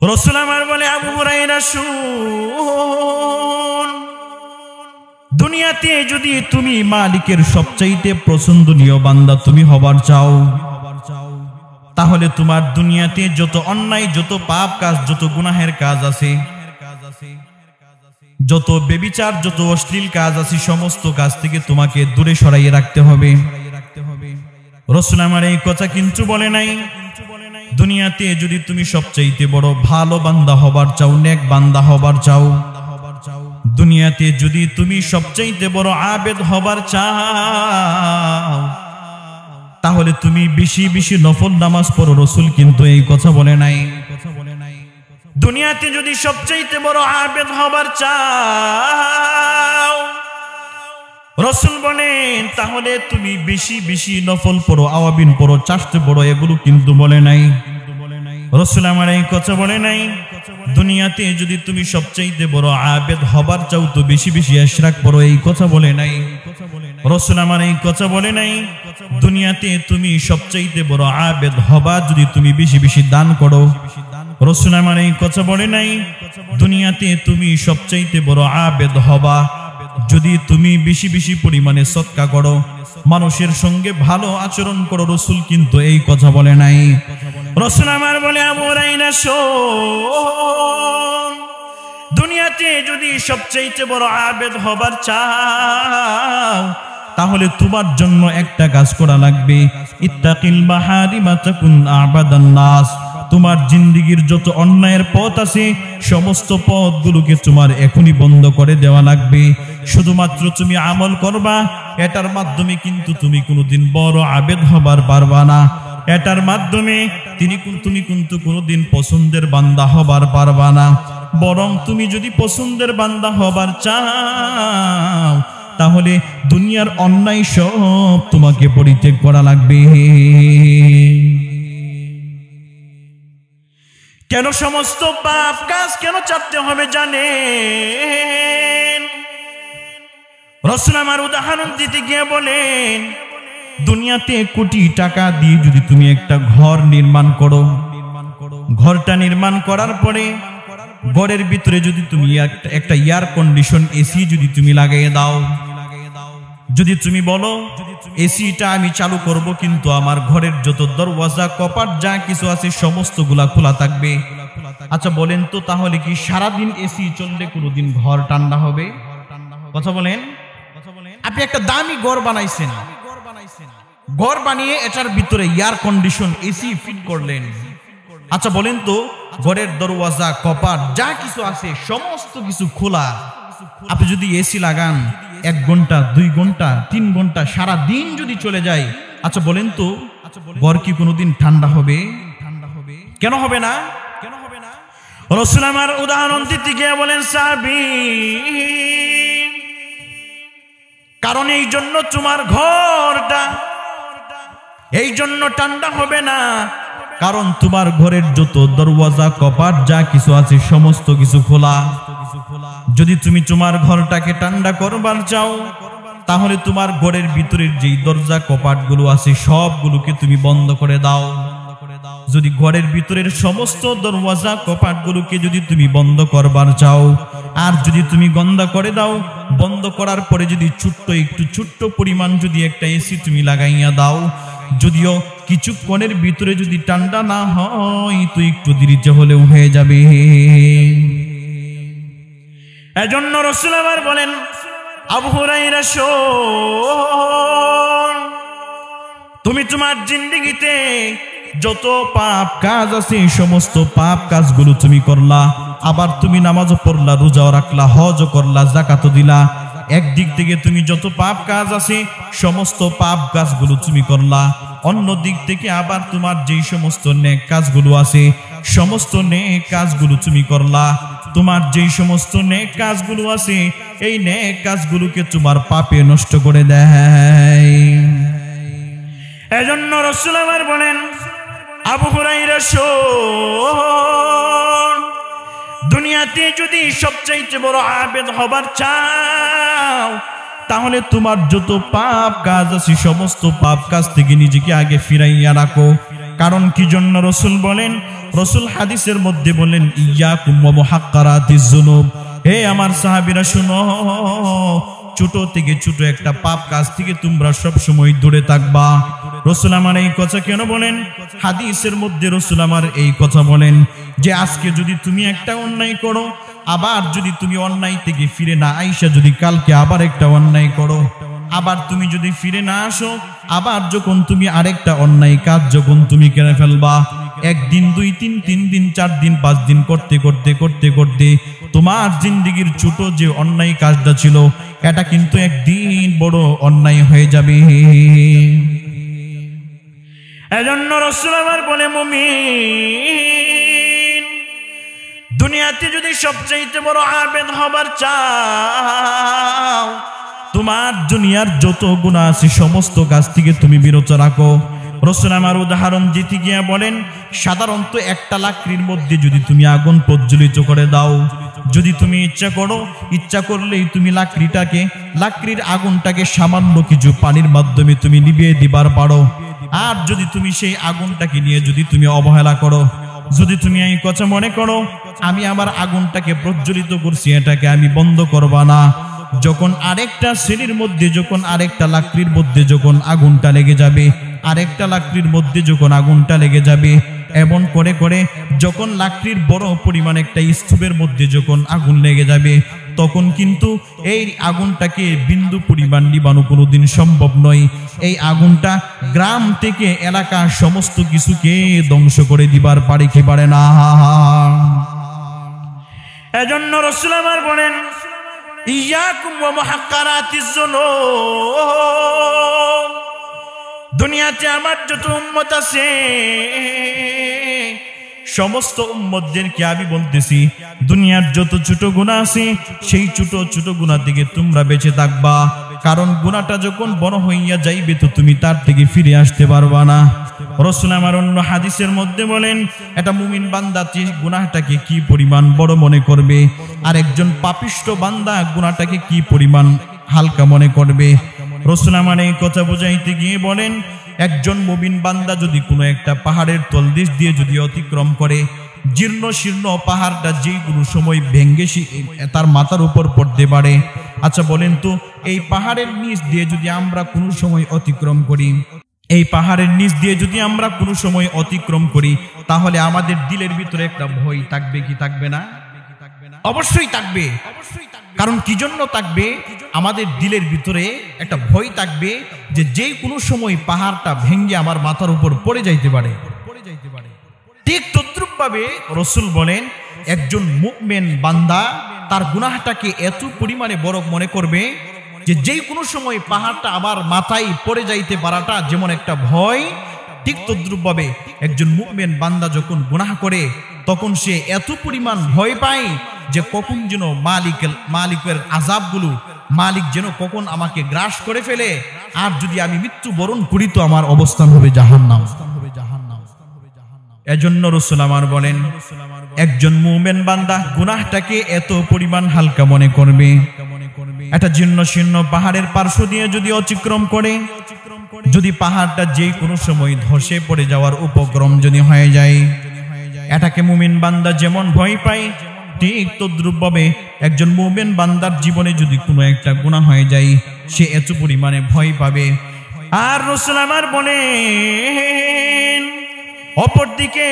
রাসূল আমার বলে, আবু হুরায়রা শুন, দুনিয়াতে যদি তুমি মালিকের সবচাইতে পছন্দনীয় বান্দা তুমি হবার চাও, তাহলে তোমার দুনিয়াতে যত অন্যায়, যত পাপ কাজ, যত গুনাহের কাজ আছে, যত বেবিচার, যত অশ্লীল কাজ আছে, সমস্ত কাজ থেকে তোমাকে দূরে সরাইয়ে রাখতে হবে। রাসূল আমার এই কথা কিন্তু বলে নাই, দুনিয়াতে যদি তুমি সবচাইতে বড় ভালো বান্দা হবার চাও, নেক বান্দা হবার চাও, দুনিয়াতে যদি তুমি সবচাইতে বড় আবেদ হবার চাও, তাহলে তুমি বেশি বেশি নফল নামাজ পড়ো। রাসূল কিন্তু এই কথা বলে নাই। দুনিয়াতে যদি সবচাইতে বড় আবেদ হবার চাও, রাসূল বলেন, তাহলে তুমি বেশি বেশি নফল পড়ো, আওয়াবিন পড়ো, চাষতে পড়ো, এগুলো কিন্তু বলে নাই। রাসূল আমার এই কথা বলে নাই। দুনিয়াতে যদি তুমি সবচাইতে বড় আবেদ হবার চাও, তো বেশি বেশি ইশরাক পড়ো, এই কথা বলে নাই। রাসূল আমার এই কথা বলে নাই। দুনিয়াতে তুমি সবচাইতে বড় আবেদ হবা যদি তুমি বেশি বেশি দান করো। রাসূল আমার এই কথা বলে নাই। দুনিয়াতে তুমি সবচাইতে বড় আবেদ হবা যদি তুমি বেশি বেশি পরিমাণে সদকা করো, মানুষের সঙ্গে ভালো আচরণ করো। রাসূল কিন্তু এই কথা বলে নাই। রাসূল আমার বলে, আবু হুরায়রা শোন, দুনিয়াতে যদি সবচাইতে বড় আবেদ হবার চাও, তাহলে তোমার জন্য একটা কাজ করা লাগবে। ইত্তাকিল মাহারিমা তাকুন আবাদান নাস। তোমার জিন্দেগির যত অন্যায়ের পথ আছে, সমস্ত পথগুলোকে তোমার এখনই বন্ধ করে দেওয়া লাগবে। শুধুমাত্র তুমি আমল করবা, এটার মাধ্যমে কিন্তু তুমি কোনোদিন বড় আবেদ হবার পারবা না। এটার মাধ্যমে তুমি কিন্তু কোনোদিন পছন্দের বান্দা হবার পারবা না। বরং তুমি যদি পছন্দের বান্দা হবার চাও, তাহলে দুনিয়ার অন্যায় সব তোমাকে পরিত্যাগ করা লাগবে। কেন সমস্ত পাপ কাজ কেন ছাড়তে হবে জানেন? রাসূল আমার উদাহরণ দিতে গিয়ে বলেন, দুনিয়াতে কোটি টাকা দিয়ে যদি তুমি একটা ঘর নির্মাণ করো, ঘরটা নির্মাণ করার পরে ঘরের ভিতরে যদি তুমি একটা এয়ার কন্ডিশন এসি যদি তুমি লাগিয়ে দাও, যদি তুমি বলো এসিটা আমি চালু করব, কিন্তু আমার ঘরের যত দরওয়াজা, কপাট, যা কিছু আছে সমস্তগুলা খোলা থাকবে, আচ্ছা বলেন তো, তাহলে কি সারাদিন এসি চললে কোনোদিন ঘর ঠান্ডা হবে? কথা বলেন। আপনি একটা দামি ঘর বানাইছেন, ঘর বানিয়ে এটার ভিতরে এয়ার কন্ডিশন এসি ফিট করলেন, আচ্ছা বলেন তো, ঘরের দরওয়াজা, কপাট, যা কিছু আছে সমস্ত কিছু খোলা, আপনি যদি এসি লাগান 1 ঘন্টা, 2 ঘন্টা, 3 ঘন্টা, সারা দিন যদি চলে যায়, আচ্ছা বলেন তো, ঘর কি কোনোদিন ঠান্ডা হবে? কেন হবে না? রাসূল আমার উদাহরণ দিতে গিয়ে বলেন, সাহাবী, কারণ এই জন্য তোমার ঘরটা এই জন্য ঠান্ডা হবে না, কারণ তোমার ঘরের যত দরওয়াজা, কপাট, যা কিছু আছে সমস্ত কিছু খোলা। যদি তুমি তোমার ঘরটাকে ঠান্ডা করবার চাও, তাহলে তোমার ঘরের ভিতরের যেই দরজা, কপাটগুলো আছে সবগুলোকে তুমি বন্ধ করে দাও। যদি ঘরের ভিতরের সমস্ত দরওয়াজা, কপাটগুলোকে যদি তুমি বন্ধ করবার চাও, আর যদি তুমি বন্ধ করে দাও, বন্ধ করার পরে যদি ছোট্ট পরিমাণ যদি একটা এসি তুমি লাগাইয়া দাও, যদিও কিছুক্ষণের ভিতরে যদি ঠান্ডা না হয়, তো একটু দেরিতে হলেও হয়ে যাবে। এজন্য রাসূল আমার বলেন, আবু হুরায়রা শোন, তুমি তোমার জিন্দেগিতে যত পাপ কাজ আছে সমস্ত পাপ কাজগুলো তুমি করলা, আবার তুমি নামাজও পড়লা, রোজাও রাখলা, হজও করলা, যাকাতও দিলা, একদিক থেকে তুমি যত পাপ কাজ আছে সমস্ত পাপ কাজগুলো তুমি করলা, অন্য দিক থেকে আবার তোমার যেই সমস্ত নেক কাজগুলো আছে সমস্ত নেক কাজগুলো তুমি করলা। তোমার যেই সমস্ত নেক কাজগুলো আছে এই নেক কাজগুলোকে তোমার পাপে নষ্ট করে দেয়। এজন্য রাসূল আমার বলেন, আবু হুরায়রা শোন, দুনিয়াতে যদি সবচাইতে বড় আবেদ হবার চাও, তাহলে তোমার যত পাপ কাজ আছে সমস্ত পাপ কাজ থেকে নিজেকে আগে ফিরাইয়া রাখো। কারণ কি জন্য রসুল বলেন? রসুল হাদিসের মধ্যে বলেন, ইয়াকুম ওয়া মুহাক্কারাতিজ যুনুব, হে আমার সাহাবীরা শুনো, ছোট থেকে ছোট একটা পাপ কাজ থেকে তোমরা সব সময় দূরে থাকবা। রসুল আমার এই কথা কেন বলেন? হাদিসের মধ্যে রসুল আমার এই কথা বলেন যে আজকে যদি তুমি একটা অন্যায় করো, আবার যদি তুমি অন্যায় থেকে ফিরে না আইসা যদি কালকে আবার একটা অন্যায় করো, আবার তুমি যদি ফিরে না আসো, আবার যখন তুমি আরেকটা অন্যায় কাজ যখন তুমি করে ফেলবা, একদিন, 2 দিন, 3 দিন, 4 দিন, 5 দিন করতে করতে করতে করতে তোমার জিন্দেগির ছোট যে অন্যায় কাজটা ছিল, এটা কিন্তু একদিন বড় অন্যায় হয়ে যাবে। এজন্য রাসূল আমার বলে, মুমিন দুনিয়াতে যদি সবচেয়ে বড় আবেদ হবার চাও, তোমার দুনিয়ার যত গুনাহ আছে সমস্ত কাজ থেকে তুমি বিরত রাখো। রাসূল আমার উদাহরণ দিতে গিয়ে বলেন, সাধারণত একটা লাকড়ির মধ্যে যদি তুমি আগুন প্রজ্বলিত করে দাও, যদি তুমি ইচ্ছা করলেই তুমি লাকড়ির আগুনটাকে সামান্য কিছু পানির মাধ্যমে তুমি নিভিয়ে দিবার পারো। আর যদি তুমি সেই আগুনটাকে নিয়ে যদি তুমি অবহেলা করো, যদি তুমি এই কথা মনে করো আমি আমার আগুনটাকে প্রজ্বলিত করছি, এটাকে আমি বন্ধ করবা না, যখন আরেকটা শ্রেণীর মধ্যে, যখন আরেকটা লাকড়ির মধ্যে যখন আগুনটা লেগে যাবে, আরেকটা লাকড়ির মধ্যে যখন আগুনটা লেগে যাবে, এমন করে করে যখন লাকড়ির বড় পরিমাণ একটা স্তূপের মধ্যে যখন আগুন লেগে যাবে, তখন কিন্তু এই আগুনটাকে বিন্দু পরিমাণ নিবানো কোনোদিন সম্ভব নয়। এই আগুনটা গ্রাম থেকে এলাকা সমস্ত কিছুকে ধ্বংস করে দিবার পারে না। এজন্য রাসূল আমার বলেন, ইয়াকুম ওয়া মুহাক্কারাতিজ যুনুব, দুনিয়াতে আমার যত উম্মত আছে সমস্ত উম্মতদেরকে আমি বলতেছি, দুনিয়ার যত ছোট গুনাহ আছে সেই ছোট ছোট গুনাহ থেকে তোমরা বেঁচে থাকবা, কারণ গুনাহটা যখন বড় হইয়া যাইবে তো তুমি তার থেকে ফিরে আসতে পারবা না। রাসূল আমার অন্য হাদিসের মধ্যে বলেন, এটা মুমিন বান্দা গুনাহটাকে কি পরিমাণ বড় মনে করবে, আর একজন পাপিষ্ঠ বান্দা গুনাহটাকে কি পরিমাণ হালকা মনে করবে। রাসূল আমার এই কথা বুঝাইতে গিয়ে বলেন, একজন মুমিন বান্দা যদি কোনো একটা পাহাড়ের তলদেশ দিয়ে যদি অতিক্রম করে, জীর্ণ শীর্ণ পাহাড়টা যে কোনো সময় ভেঙ্গে তার মাথার উপর পড়তে পারে। আচ্ছা বলেন তো, এই পাহাড়ের নিচ দিয়ে যদি আমরা কোনো সময় অতিক্রম করি, এই পাহাড়ের নিচ দিয়ে যদি আমরা কোনো সময় অতিক্রম করি, তাহলে আমাদের দিলের ভিতরে একটা ভয় থাকবে কি থাকবে না? অবশ্যই থাকবে। কারণ কি জন্য থাকবে? আমাদের দিলের ভিতরে একটা ভয় থাকবে যে যে কোনো সময় পাহাড়টা ভেঙে আমার মাথার উপর পড়ে যাইতে পারে। ঠিক তদ্রূপভাবে রাসূল বলেন, একজন মুমিন বান্দা তার গুনাহটাকে এত পরিমাণে বড় মনে করবে যে যে কোনো সময় পাহাড়টা আমার মাথায় পড়ে যাইতে পারাটা যেমন একটা ভয়, ঠিক তদ্রূপভাবে একজন মুমিন বান্দা যখন গুনাহ করে তখন সে এত পরিমাণ ভয় পায় যে কখন যেন মালিকের আযাবগুলো, মালিক যেন কখন আমাকে গ্রাস করে ফেলে, আর যদি আমি মৃত্যুবরণ করি তো আমার অবস্থান হবে জাহান্নাম। এজন্য রাসূল আমার বলেন, একজন মুমিন বান্দা গুনাহটাকে এত পরিমাণ হালকা মনে করবে, এটা জীর্ণ শীর্ণ পাহাড়ের পার্শ্ব দিয়ে যদি অতিক্রম করে, যদি পাহাড়টা যে কোনো সময় ধসে পড়ে যাওয়ার উপক্রম যদি হয়ে যায়, এটাকে মুমিন বান্দা যেমন ভয় পায়, ঠিক তদ্রূপভাবে একজন মুমিন বান্দার জীবনে যদি কোনো একটা গুনাহ হয়ে যায়, সে এত পরিমাণে ভয় পাবে। আর রাসূল আমার বলেন, অপরদিকে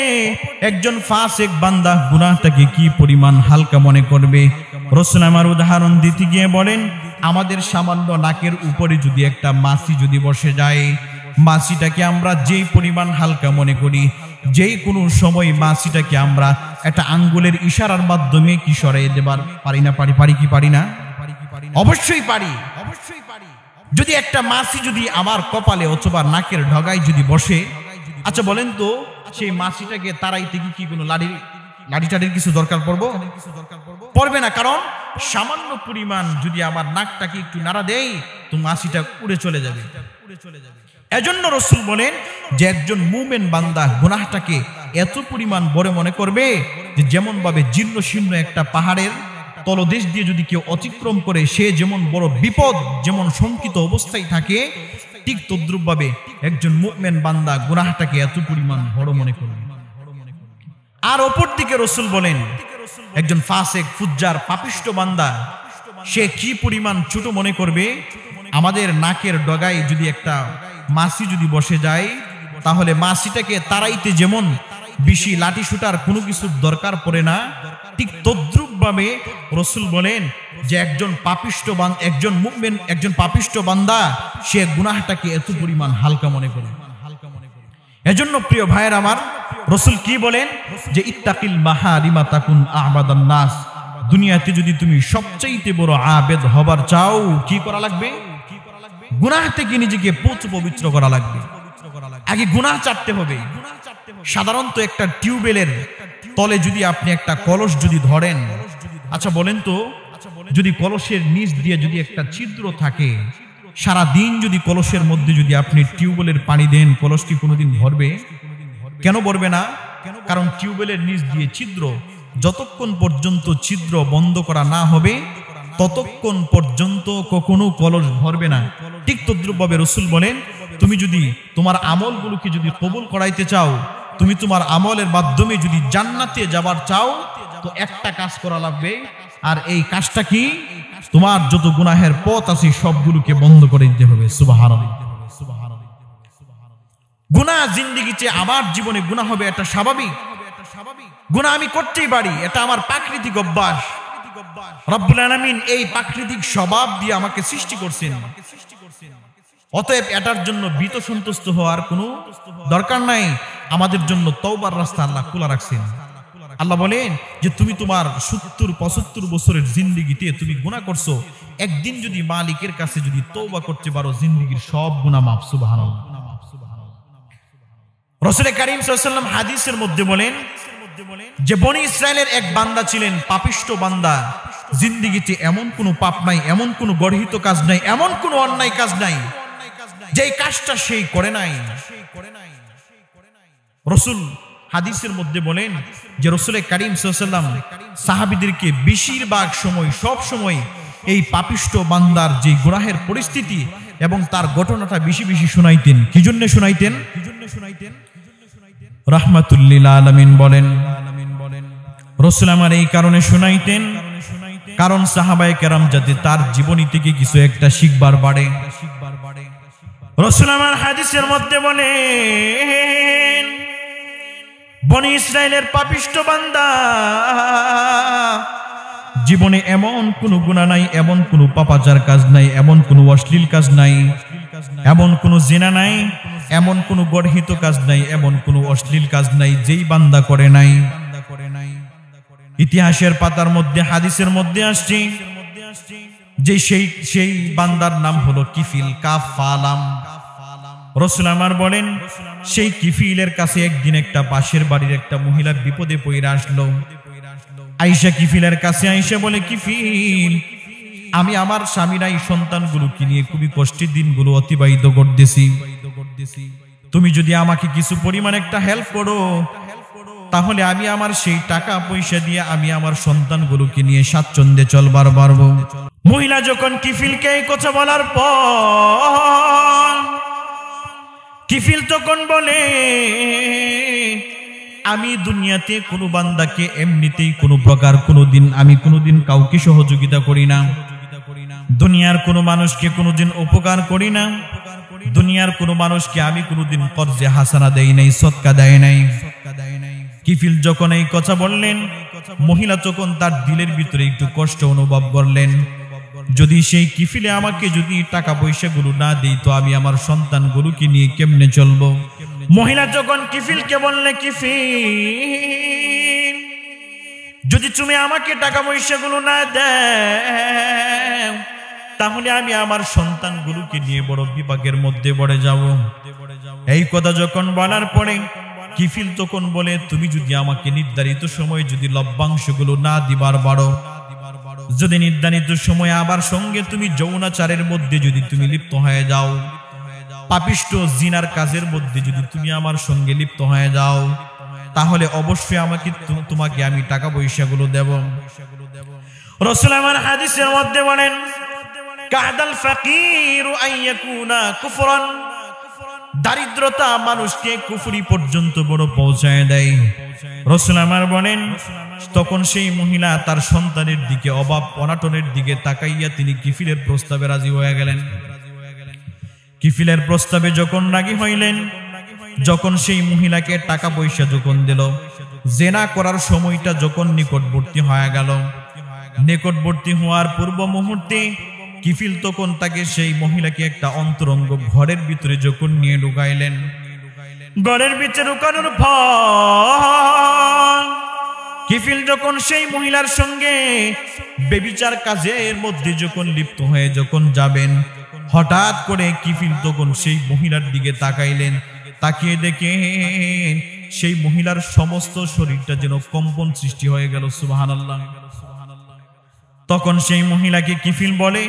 একজন ফাসিক বান্দা গুনাহটাকে কি পরিমাণ হালকা মনে করবে। রাসূল আমার উদাহরণ দিতে গিয়ে বলেন, আমাদের সামান্য নাকের উপরে যদি একটা মাছি যদি বসে যায়, মাছিটাকে আমরা যেই পরিমাণ হালকা মনে করি, যেই কোনো সময় মাছিটাকে আমরা একটা আঙ্গুলের ইশারার মাধ্যমে কি সরাই দেবার পারি না? পারি কি পারি না? অবশ্যই পারি। যদি একটা মাছি যদি আমার কপালে অথবা নাকের ঢগায় যদি বসে, আচ্ছা বলেন তো সেই মাছিটাকে তাড়াইতে কি কোনো লাঠি টাঠির কিছু দরকার পড়বে না? কারণ সামান্য পরিমাণ যদি আমার নাকটাকে একটু নাড়া দেই তো মাছিটা উড়ে চলে যাবে। এজন্য রাসূল বলেন যে একজন মুমিন বান্দা গুনাহটাকে এত পরিমাণ বড় মনে করবে যে যেমন ভাবে জীর্ণ শীর্ণ একটা পাহাড়ের তলদেশ দিয়ে যদি কেউ অতিক্রম করে, সে যেমন বড় বিপদ, যেমন শঙ্কিত অবস্থায় থাকে, ঠিক তদ্রুপ ভাবে একজন মুমিন বান্দা গুনাহটাকে এত পরিমাণ বড় মনে করবে। আর অপর দিকে রাসূল বলেন একজন ফাসিক ফুজ্জার পাপিষ্ঠ বান্দা সে কি পরিমাণ ছোট মনে করবে। আমাদের নাকের ডগায় যদি একটা মাছি যদি বসে যায় তাহলে মাছিটাকে তাড়াইতে যেমন বেশি লাঠি শুটার কোনো কিছুর দরকার পড়ে না, ঠিক তদ্রুপ ভাবে রাসূল বলেন যে একজন পাপিষ্ঠ বান্দা সে গুনাহটাকে এত পরিমাণ হালকা মনে করে। এজন্য প্রিয় ভাইয়ের আমার, রাসূল কি বলেন যে ইত্তাকিল মাহারিমা তাকুন আবাদান নাস। দুনিয়াতে যদি তুমি সবচেয়ে বড় আবেদ হবার চাও কি করা লাগবে? গুনাহ থেকে নিজেকে পবিত্র করা লাগবে। আগে গুনাহ ছাড়তে হবে। সাধারণত একটা টিউবওয়েলের তলে যদি আপনি একটা কলস যদি ধরেন, আচ্ছা বলেন তো, যদি কলসের নিচ দিয়ে যদি একটা ছিদ্র থাকে, সারা দিন যদি কলসের মধ্যে যদি আপনি টিউবওয়েলের পানি দেন, কলস কি কোনোদিন ভরবে? কেন ভরবে না? কারণ টিউবওয়েলের নিচ দিয়ে ছিদ্র, যতক্ষণ পর্যন্ত ছিদ্র বন্ধ করা না হবে ততক্ষণ পর্যন্ত কখনো কলস ভরবে না। ঠিক তদ্রুপভাবে রাসূল বলেন তুমি যদি তোমার আমলগুলোকে যদি কবুল করাইতে চাও, তুমি তোমার আমলের মাধ্যমে যদি জান্নাতে যাবার চাও, তো একটা কাজ করা লাগবে। আর এই কাজটা কি? তোমার যত গুনাহের পথ আছে সবগুলোকে বন্ধ করে দিতে হবে। সুবহানাল্লাহ। গুনাহ জিন্দেগিতে আমার জীবনে গুনাহ হবে, এটা স্বাভাবিক। গুনাহ আমি করতেই পারি, এটা আমার প্রাকৃতিক অভ্যাস। রব্বুল আলামিন এই প্রাকৃতিক স্বভাব দিয়ে আমাকে সৃষ্টি করছেন। অতএব এটার জন্য ভীত সন্তুষ্ট হওয়ার কোনো দরকার নাই। আমাদের জন্য তওবার রাস্তা আল্লাহ খোলা রাখছেন। আল্লাহ বলেন যে তুমি তোমার 70-75 বছরের জিন্দেগিতে তুমি গুনাহ করছো, একদিন যদি মালিকের কাছে যদি তওবা করতে পারো জিন্দেগির সব গুনাহ মাফ। সুবহানাল্লাহ। রাসূল কারীম সাল্লাল্লাহু আলাইহি ওয়াসাল্লাম হাদিসের মধ্যে বলেন যে বনি ইসরাইলের এক বান্দা ছিলেন, পাপিষ্ঠ বান্দা। জিন্দেগিতে এমন কোনো পাপ নাই, এমন কোনো গর্হিত কাজ নাই, এমন কোনো অন্যায় কাজ নাই যেই কাজটা সেই করে নাই। রাসূল হাদিসের মধ্যে বলেন যে রাসূল কারীম সাল্লাল্লাহু আলাইহি ওয়াসাল্লাম সাহাবীদেরকে বেশিরভাগ সময়, সব সময় এই পাপিষ্ঠ বান্দার যে গুনাহের পরিস্থিতি এবং তার ঘটনাটা বেশি বেশি শোনাইতেন। কি জন্য শোনাইতেন? রাহমাতুল লিল আলামিন বলেন রাসূল আমার এই কারণে শোনাইতেন, কারণ সাহাবায়ে কেরাম যাতে তার জীবনী থেকে কিছু একটা শিখবার পারে। রাসূল আমার হাদিসের মধ্যে বলেন বনি ইসরাইলের পাপিষ্ঠ বান্দা জীবনে এমন কোনো গুনাহ নাই, এমন কোনো পাপাচার কাজ নাই, এমন কোনো অশ্লীল কাজ নাই, এমন কোনো জিনা নাই, এমন কোনো গর্হিত কাজ নাই, এমন কোনো অশ্লীল কাজ নাই যেই বান্দা করে নাই। ইতিহাসের পাতার মধ্যে হাদিসের মধ্যে আসছে যে সেই বান্দার নাম হলো কিফিল, কাফ ফালাম। রাসূল আমার বলেন সেই কিফিলের কাছে একদিন একটা পাশের বাড়ির একটা মহিলা বিপদে পড়ে আসলো। আয়েশা কিফিলের কাছে আয়েশা বলে, কিফিল, আমি আমার স্বামী নাই সন্তানগুলোকে নিয়ে খুবই কষ্টের দিনগুলো অতিবাহিত করতেছি। তুমি যদি আমাকে কিছু পরিমাণ একটা হেল্প করো তাহলে আমি আমার সেই টাকা পয়সা দিয়ে আমি আমার সন্তানগুলোকে নিয়ে স্বাচ্ছন্দ্যে চলবার পারবো। মহিলা যখন কিফিলকে এই কথা বলার পর কিফিল তখন বলে, আমি দুনিয়াতে কোনো বান্দাকে এমনিতেই কোনো প্রকার আমি কোনোদিন কাউকে সহযোগিতা করি না, দুনিয়ার কোনো মানুষকে কোনোদিন উপকার করি না, দুনিয়ার কোনো মানুষকে আমি কোনোদিন কর্জে হাসানা দেই নাই, সদকা দেয় নাই। কিফিল যখন এই কথা বললেন মহিলা তখন তার দিলের ভিতরে একটু কষ্ট অনুভব করলেন, যদি সেই কিফিলে আমাকে যদি টাকা পয়সা গুলো না দেই তো আমি আমার সন্তানগুলোকে নিয়ে কেমনে চলবো। মহিলা যখন কিফিলকে বললে, কিফিল, যদি তুমি আমাকে টাকা পয়সা গুলো না দাও তাহলে আমি আমার সন্তানগুলোকে নিয়ে বড় বিপাকের মধ্যে পড়ে যাব। এই কথা যখন বলার পরে কিফিল তখন বলে, তুমি যদি আমাকে নির্ধারিত সময় যদি লভ্যাংশগুলো না দিবার পারো, যদি নির্ধারিত সময় আবার সঙ্গে তুমি যৌনাচারের মধ্যে যদি তুমি লিপ্ত হয়ে যাও, পাপিষ্ঠ জিনার কাজের মধ্যে যদি তুমি আমার সঙ্গে লিপ্ত হয়ে যাও তাহলে অবশ্যই তোমাকে আমি টাকা পয়সাগুলো দেব। রাসূল আমার হাদিসের মধ্যে বলেন কাদাল ফাকিরু আইয়াকুনা কুফরান, দারিদ্রতা মানুষকে কুফরি পর্যন্ত বড় পৌঁছায় দেয়। রাসূল আমার বলেন, তখন সেই মহিলা তার সন্তানের দিকে, অভাব অনাটনের দিকে তাকাইয়া তিনি কিফিলের প্রস্তাবে রাজি হয়ে গেলেন। কিফিলের প্রস্তাবে যখন রাজি হইলেন, যখন সেই মহিলাকে টাকা পয়সা যখন দিল, জেনা করার সময়টা যখন নিকটবর্তী হয়ে গেল, নিকটবর্তী হওয়ার পূর্ব মুহূর্তে কিফিল তখন তাকে, সেই মহিলাকে একটা অন্তরঙ্গ ঘরের ভিতরে যখন নিয়ে ঢুকাইলেন, ঘরের ভিতরে ঢুকানোর পর কিফিল যখন সেই মহিলার সঙ্গে বেবিচার কাজের মধ্যে যখন লিপ্ত হয়ে যখন যাবেন, হঠাৎ করে কিফিল তখন সেই মহিলার দিকে তাকাইলেন। তাকিয়ে দেখেন সেই মহিলার সমস্ত শরীরটা যেন কম্পন সৃষ্টি হয়ে গেল। সুবহানাল্লাহ। তখন সেই মহিলাকে কিফিল বলে,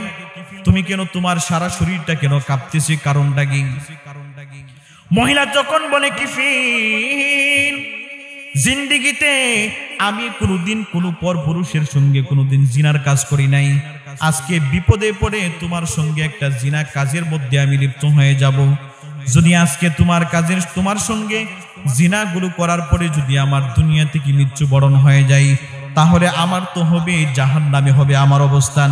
তুমি কেন, তোমার সারা শরীরটা কেন কাঁপতেছে, কারণটা কি? মহিলা যখন বলে, কিফিল, জিন্দেগিতে আমি কোনোদিন কোনো পরপুরুষের সঙ্গে কোনোদিন জিনার কাজ করি নাই, আজকে বিপদে পড়ে তোমার সঙ্গে একটা জিনা কাজের মধ্যে আমি লিপ্ত হয়ে যাব। যদি আজকে তোমার সঙ্গে জিনাগুলো করার পরে যদি আমার দুনিয়া থেকে মৃত্যুবরণ হয়ে যায়, তাহলে আমার তো হবে জাহান্নামে হবে আমার অবস্থান।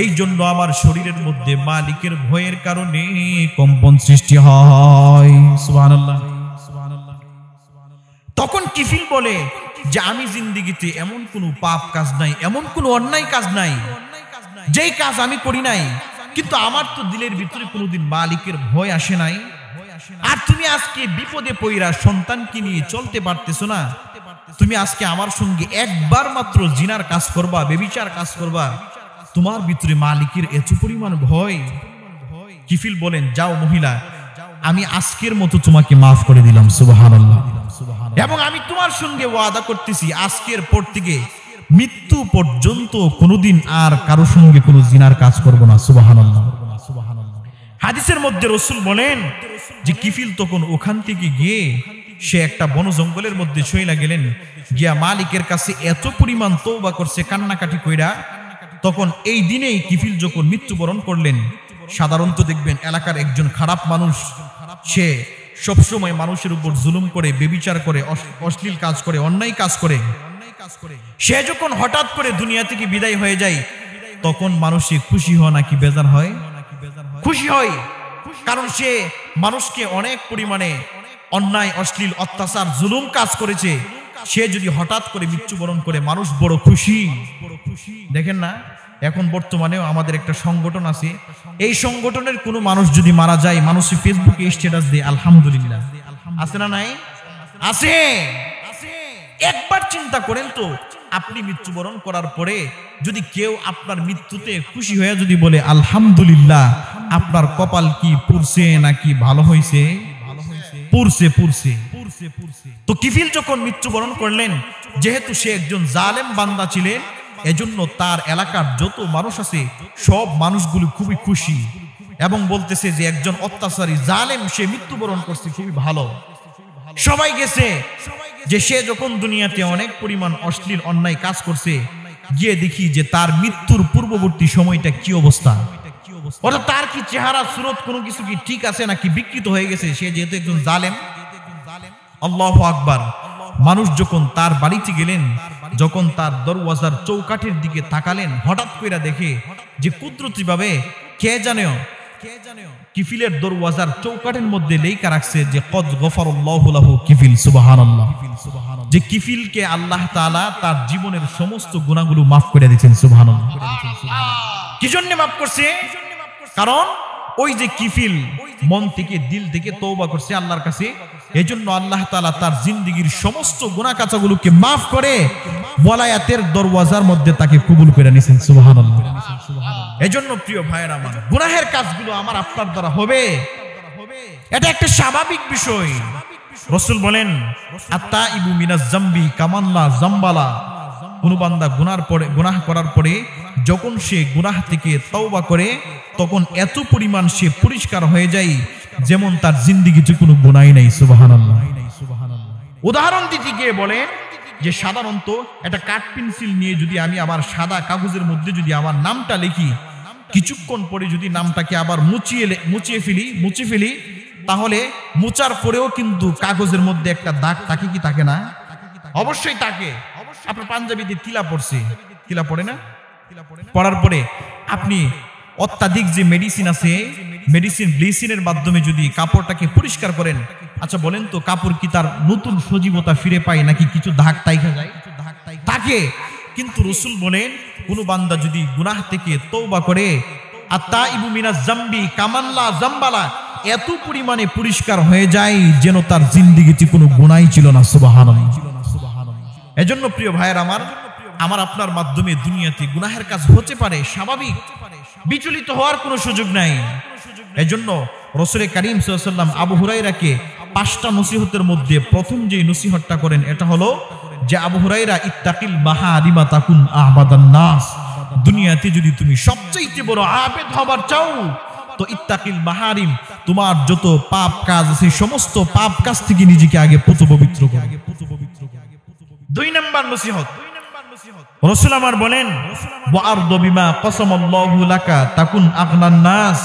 এই জন্য আমার শরীরের মধ্যে মালিকের ভয়ের কারণে কম্পন সৃষ্টি হয়। সুবহানাল্লাহ। তখন কিফিল বলে যে আমি জিন্দেগিতে এমন কোনো পাপ কাজ নাই, এমন কোনো অন্যায় কাজ নাই যেই কাজ আমি করি নাই, কিন্তু আমার তো দিলের ভিতরে কোনোদিন মালিকের ভয় আসে নাই। আর তুমি আজকে বিপদে পইরা সন্তানকে নিয়ে চলতে পারতেছো না, তুমি আজকে আমার সঙ্গে একবার মাত্র জিনার কাজ করবা, বেবিচার কাজ করবা, তোমার ভিতরে মালিকের এত পরিমাণ ভয়। কিফিল বলেন, যাও মহিলা, আমি আজকের মতো তোমাকে মাফ করে দিলাম। সুবহানাল্লাহ। এবং আমি তোমার সঙ্গে ওয়াদা করতেছি, আজকের পর থেকে মৃত্যু পর্যন্ত কোনোদিন আর কারো সঙ্গে কোনো জিনার কাজ করব না। সুবহানাল্লাহ। হাদিসের মধ্যে রাসূল বলেন যে কিফিল তখন ওখান থেকে গিয়ে সে একটা বন জঙ্গলের মধ্যে চইলা গেলেন, গিয়া মালিকের কাছে এত পরিমাণ তওবা করছে, কান্নাকাটি কইরা। তখন এই দিনেই কিফিল যখন মৃত্যুবরণ করলেন, সাধারণত দেখবেন এলাকার একজন খারাপ মানুষ, সে সবসময় মানুষের উপর জুলুম করে, বেবিচার করে, অশ্লীল কাজ করে, অন্যায় কাজ করে, সে যখন হঠাৎ করে দুনিয়া থেকে বিদায় হয়ে যায়, তখন মানুষে খুশি হয় নাকি বেজার হয়? খুশি হয়, কারণ সে মানুষকে অনেক পরিমাণে অন্যায়, অশ্লীল, অত্যাচার, জুলুম কাজ করেছে। সে যদি হঠাৎ করে মৃত্যুবরণ করে, মানুষ বড় খুশি। দেখেন না, এখন বর্তমানেও আমাদের একটা সংগঠন আছে, এই সংগঠনের কোনো মানুষ যদি মারা যায়, মানুষ ফেসবুকে স্ট্যাটাস দেয় আলহামদুলিল্লাহ। আছে না নাই? আছে। একবার চিন্তা করেন তো, আপনি মৃত্যুবরণ করার পরে যদি কেউ আপনার মৃত্যুতে খুশি হয়ে যদি বলে আলহামদুলিল্লাহ, আপনার কপাল কি পুরছে নাকি ভালো হয়েছে? পুরছে, পুরছে। তো কিফিল যখন মৃত্যুবরণ করলেন, যেহেতু সে একজন জালেম বান্দা ছিলেন, এজন্য তার এলাকার যত মানুষ আছে সব মানুষগুলো খুবই খুশি এবং বলতেছে যে একজন অত্যাচারী জালেম সে মৃত্যুবরণ করছে, খুবই ভালো। সবাই গেছে যে সে যখন দুনিয়াতে অনেক পরিমাণ অশ্লীল অন্যায় কাজ করছে, গিয়ে দেখি যে তার মৃত্যুর পূর্ববর্তী সময়টা কি অবস্থা, অর্থাৎ তার কি চেহারা সুরত কোনো কিছু কি ঠিক আছে নাকি বিকৃত হয়ে গেছে, সে যেহেতু একজন জালেম। আল্লাহু আকবার। মানুষ যখন তার বাড়িতে গেলেন, যখন তার দরওয়াজার চৌকাঠের দিকে তাকালেন, হঠাৎ কইরা দেখে যে কুদরতিভাবে কে জানে কিফিলের দরওয়াজার চৌকাঠের মধ্যে লেখা রাখছে যে কদ গফারাল্লাহু লাহু কিফিল। সুবহানাল্লাহ। যে কিফিলকে আল্লাহ তাআলা তার জীবনের সমস্ত গুনাহগুলো মাফ করে দিয়েছেন। সুবহানাল্লাহ। কি জন্য মাফ করছে? কারণ ওই যে কিফিল মন থেকে, দিল থেকে তওবা করছে আল্লাহর কাছে, এজন্য আল্লাহ তাআলা তার জিন্দেগীর সমস্ত গুনাহ কাচাগুলোকে মাফ করে ওয়ালায়াতের দরওয়াজার মধ্যে তাকে কবুল করে নিয়েছেন। সুবহানাল্লাহ। এজন্য প্রিয় ভাইয়েরা আমার, গুনাহের কাজগুলো আমার আপনার দ্বারা হবে, এটা একটা স্বাভাবিক বিষয়। রাসূল বলেন, আত্তাইবু মিনাজ জামবি কামান লা জামবালা। কোন বান্দা গুনাহ করার পরে যখন সে গুনাহ থেকে তওবা করে, তখন এত পরিমাণ সে পরিষ্কার হয়ে যায় যেমন তার জিন্দেগিতে কোনো গুনাহই নাই। সুবহানাল্লাহ। উদাহরণ দিতে গিয়ে বলে যে সাধারণত একটা কাঠ পেন্সিল নিয়ে যদি আমি আবার সাদা কাগজের মধ্যে যদি আমার নামটা লিখি, কিছুক্ষণ পরে যদি নামটাকে আবার মুছিয়ে ফেলি তাহলে মুছার পরেও কিন্তু কাগজের মধ্যে একটা দাগ থাকে কি থাকে না? অবশ্যই থাকে। আপনার পাঞ্জাবিতে তিলা পড়ছে, তিলা পড়ে না? পড়ার পরে আপনি অত্যাধিক যে মেডিসিন আছে, মেডিসিন ব্লিচিংয়ের মাধ্যমে যদি কাপড়টাকে পরিষ্কার করেন, আচ্ছা বলেন তো কাপড় কি তার নতুন সজীবতা ফিরে পায় নাকি কিছু দাগ তাইকা যায়? থাকে। কিন্তু রাসূল বলেন কোন বান্দা যদি গুনাহ থেকে তওবা করে, আতাইবু মিনাজ জামবি কামান লা জামবালা, এত পরিমাণে পরিষ্কার হয়ে যায় যেন তার জিন্দেগিতে কোনো গুনাহই ছিল না। সুবহানাল্লাহ। এজন্য প্রিয় ভাইয়ের আমার আপনার মাধ্যমে দুনিয়াতে গুনাহের কাজ হতে পারে, স্বাভাবিক, বিচলিত হওয়ার কোনো সুযোগ নাই। এজন্য রাসূল কারীম সাল্লাল্লাহু আলাইহি ওয়াসাল্লাম আবু হুরায়রাকে 5টা নসিহতের মধ্যে প্রথম যে নসিহতটা করেন এটা হলো যে আবু হুরায়রা ইত্তাকিল মাহারিমা তাকুন আহবাদান নাস, দুনিয়াতে যদি তুমি সবচেয়ে বড় আবেদ হবার চাও তো ইত্তাকিল মাহারিম, তোমার যত পাপ কাজ আছে সমস্ত পাপ কাজ থেকে নিজেকে আগে পবিত্র করো। 2 নাম্বার নসিহত রাসূল আমার বলেন ওয়ারদু বিমা কসামাল্লাহু লাকা তাকুন আগনান নাস।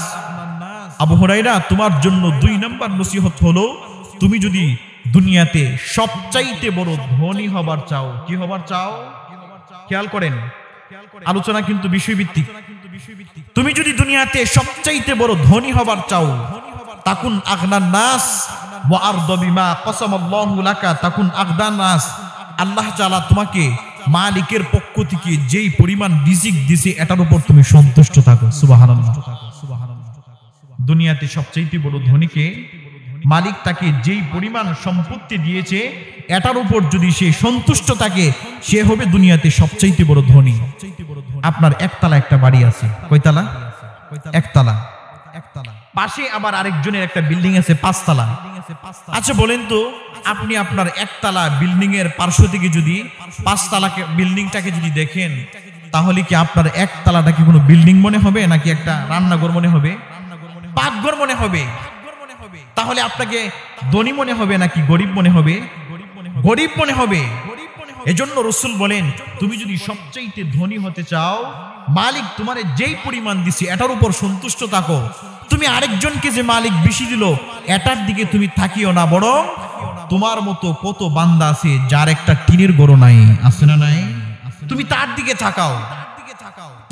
আবু হুরায়রা তোমার জন্য 2 নাম্বার নসিহত হলো তুমি যদি দুনিয়াতে সবচাইতে বড় ধনী হবার চাও, কি হবার চাও? খেয়াল করেন, আলোচনা কিন্তু বিষয়ভিত্তিক। তুমি যদি দুনিয়াতে সবচাইতে বড় ধনী হবার চাও, তাকুন আগনান নাস ওয়ারদু বিমা কসামাল্লাহু লাকা তাকুন আগনান নাস, আল্লাহ তাআলা তোমাকে মালিকের পক্ষ থেকে যেই পরিমাণ রিজিক দিয়েছে এটার উপর তুমি সন্তুষ্ট থাকো। সুবহানাল্লাহ। দুনিয়াতে সবচেয়ে বড় ধনীকে মালিক তাকে যেই পরিমাণ সম্পত্তি দিয়েছে এটার উপর যদি সে সন্তুষ্ট থাকে সে হবে দুনিয়াতে সবচেয়ে বড় ধনী। আপনার একতলা একটা বাড়ি আছে, কয়তলা? একতলা। পাশে আবার আরেকজনের একটা বিল্ডিং আছে 5 তলা। আচ্ছা বলেন তো আপনি আপনার একতলা বিল্ডিং এর পার্শ্ব থেকে যদি 5 তলাকে বিল্ডিংটাকে যদি দেখেন তাহলে কি আপনার একতলাটা কি কোনো বিল্ডিং মনে হবে নাকি একটা রান্নাঘর মনে হবে, পাকঘর মনে হবে? তাহলে আপনাকে ধনী মনে হবে নাকি গরিব মনে হবে? গরিব মনে হবে। এজন্য রাসূল বলেন তুমি যদি সবচেয়ে ধনী হতে চাও, মালিক তোমারে যেই পরিমাণ দিছে এটার উপর সন্তুষ্ট থাকো। তুমি আরেকজনকে যে মালিক বেশি দিল এটার দিকে তুমি থাকিও না, বরং তোমার মতো কত বান্দা আছে যার একটা টিনের ঘর নাই, আছে না নাই? তুমি তার দিকে তাকাও।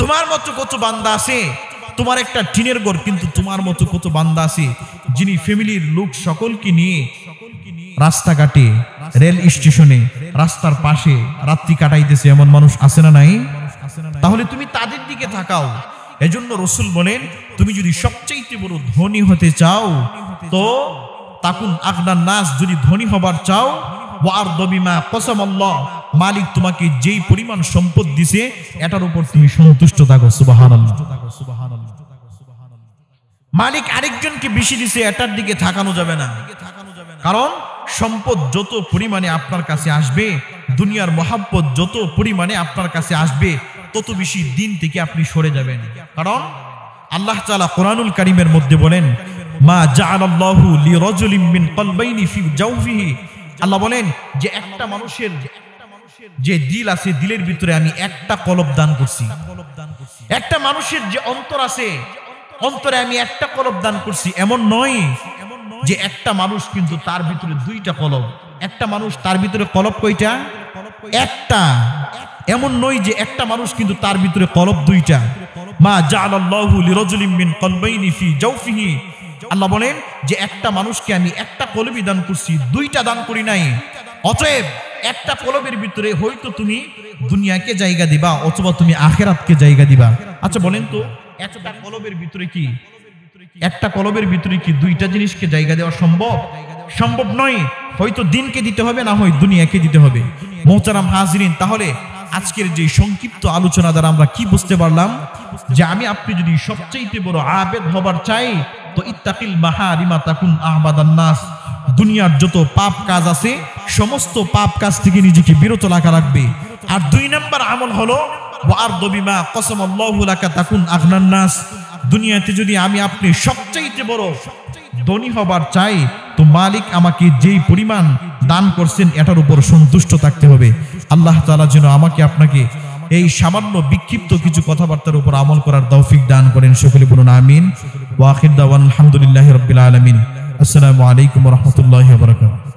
তোমার মতো কত বান্দা আছে তোমার একটা টিনের ঘর, কিন্তু তোমার মতো কত বান্দা আছে যিনি ফ্যামিলির লোক সকলকে নিয়ে রাস্তাঘাটে, রেল স্টেশনে, রাস্তার পাশে রাত্রি কাটাইতেছে, এমন মানুষ আছে না নাই? তাহলে তুমি তাদের দিকে তাকাও। এজন্য রাসূল বলেন তুমি যদি সবচেয়ে বড় ধনী হতে চাও তো তাকুন আগনান নাস, যদি ধনী হবার চাও ওয়ারদু বিমা কসামাল্লাহ, মালিক তোমাকে যেই পরিমাণ সম্পদ দিয়েছে এটার উপর তুমি সন্তুষ্ট থাকো। সুবহানাল্লাহ। মালিক আরেকজনকে বেশি দিয়েছে এটার দিকে তাকানো যাবে না, কারণ সম্পদ যত পরিমাণে আপনার কাছে আসবে, দুনিয়ার মহাব্বত যত পরিমাণে আপনার কাছে আসবে তত বেশি দিন থেকে আপনি সরে যাবেন। কারণ আল্লাহ তাআলা কোরআনুল কারীমের মধ্যে বলেন মা জাআলাল্লাহু লিরাজুলিন মিন কলবাইনি ফি জাওফিহি, আল্লাহ বলেন যে একটা মানুষের যে দিল আছে দিলের ভিতরে আমি একটা কলব দান করছি। একটা মানুষের যে অন্তর আছে অন্তরে আমি একটা কলব দান করছি। এমন নয় যে একটা মানুষ কিন্তু তার ভিতরে 2টা কলব। একটা মানুষ তার ভিতরে কলব কয়টা? একটা। এমন নয় যে একটা মানুষ কিন্তু তার ভিতরে কলব 2টা। মা জাআলাল্লাহু লিরাজুলিন মিন কলবাইনি ফি জাওফিহি, আল্লাহ বলেন যে একটা মানুষকে আমি একটা কলবই দান করছি, 2টা দান করি নাই। অতএব একটা কলবের ভিতরে হয়তো তুমি দুনিয়াকে জায়গা দিবা অথবা তুমি আখিরাতকে জায়গা দিবা। আচ্ছা বলেন তো একটা কলবের ভিতরে কি 2টা জিনিসকে জায়গা দেওয়া সম্ভব? সম্ভব নয়। হয়তো দিনকে দিতে হবে, না হয় দুনিয়াকে দিতে হবে। মোহতারাম হাজিরিন, তাহলে আজকের যে সংক্ষিপ্ত আলোচনা দ্বারা আমরা কি বুঝতে পারলাম যে আমি আপনি যদি সবচেয়ে বড় আবেদ হবার চাই তো ইত্তাকিল মাহারিমা তাকুন আহবাদান নাস, দুনিয়ার যত পাপ কাজ আছে সমস্ত পাপ কাজ থেকে নিজেকে বিরত রাখা লাগবে। আর 2 নাম্বার আমল হলো ওয়ারদু বিমা কসামাল্লাহু লাকা তাকুন আগনান নাস, দুনিয়াতে যদি আমি আপনি সবচেয়ে বড় ধনী হবার চাই তো মালিক আমাকে যেই পরিমাণ দান করছেন এটার উপর সন্তুষ্ট থাকতে হবে। আল্লাহ তাআলা যেন আমাকে আপনাকে এই সামান্য বিক্ষিপ্ত কিছু কথাবার্তার উপর আমল করার তৌফিক দান করেন। সকলে বলুন আমিন। ওয়া আখির দাওয়ানা আলহামদুলিল্লাহি রাব্বিল আলামিন। আসসালামু আলাইকুম ওয়া রাহমাতুল্লাহি ওয়া বারাকাতুহু।